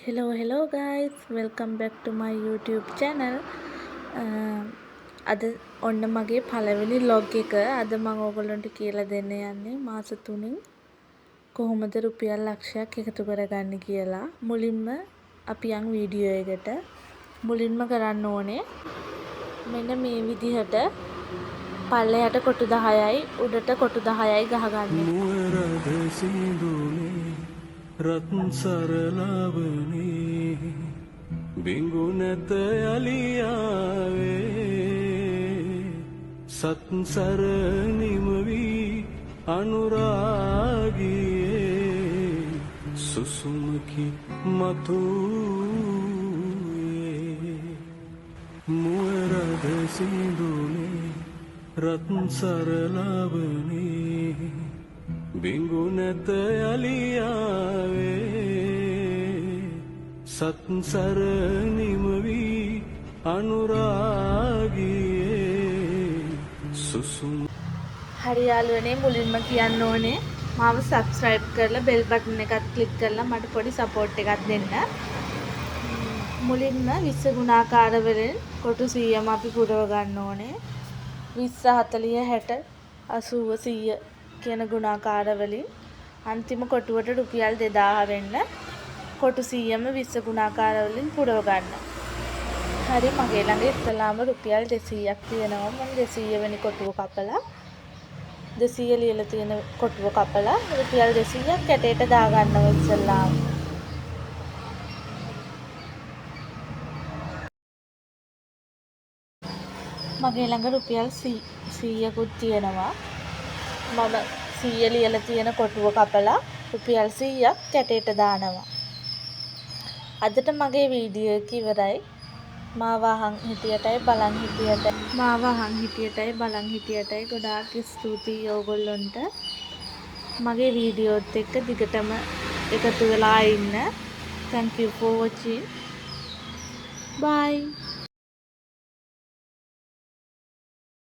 hello guys, welcome back to my YouTube channel. අද ඔන්න මගේ පළවෙනි vlog එක. අද මම ඔයගොල්ලන්ට කියලා දෙන්න යන්නේ මාස 3න් කොහොමද රුපියල් ලක්ෂයක් එකතු කරගන්නේ කියලා. මුලින්ම අපි යන් වීඩියෝ එකට. මුලින්ම කරන්න ඕනේ මෙන්න මේ විදිහට පල්ලෙහාට කොටු 10යි උඩට කොටු 10යි ගහගන්න. මුවරද සිඳුනේ රත් සරලවනේ බිඟු නැත යලියාවේ සත්සර නිමවි අනුරාගියේ සුසුමකි මතුයේ මුවරද සිඳුනේ රත් සරලවනේ බිඟු නැත යලියාවේ සත්සර නිමවි අනුරාගියේ සුසුම. හරි යාළුවනේ, මුලින්ම කියන්න ඕනේ මාව subscribe කරලා bell button එකත් click කරලා මට පොඩි support එකක් දෙන්න. මුලින්ම 20 ගුණාකාර වලින් කොටු 100ම අපි පුරව ගන්න ඕනේ. 20 40 60 80 100 කියන ගුණාකාර වලින් අන්තිම කොටුවට රුපියල් 2000 වෙන්න කොටු 100ම 20 ගුණාකාර වලින් පුරව ගන්න. හරි, මගේ ළඟ ඉස්සලාම රුපියල් 200ක් තියෙනවා. මම 200 වෙනි කොටුව කපලා 200 ලියලා තියෙන කොටුව කපලා රුපියල් 200ක් කැටේට දා ගන්නවා ඉස්සලාම. මගේ ළඟ රුපියල් 100කුත් තියෙනවා. මම 100 ලියලා තියෙන කොටුව කපලා රුපියල් 100ක් කැටේට දානවා. අදට මගේ වීඩියෝ එක ඉවරයි. මාව අහන් හිටියටයි බලන් හිටියටයි ගොඩාක් ස්තුතියි ඔයගොල්ලන්ට. මගේ වීඩියෝත් එක්ක දිගටම එකතු වෙලා ඉන්න. Thank you for watching. Bye.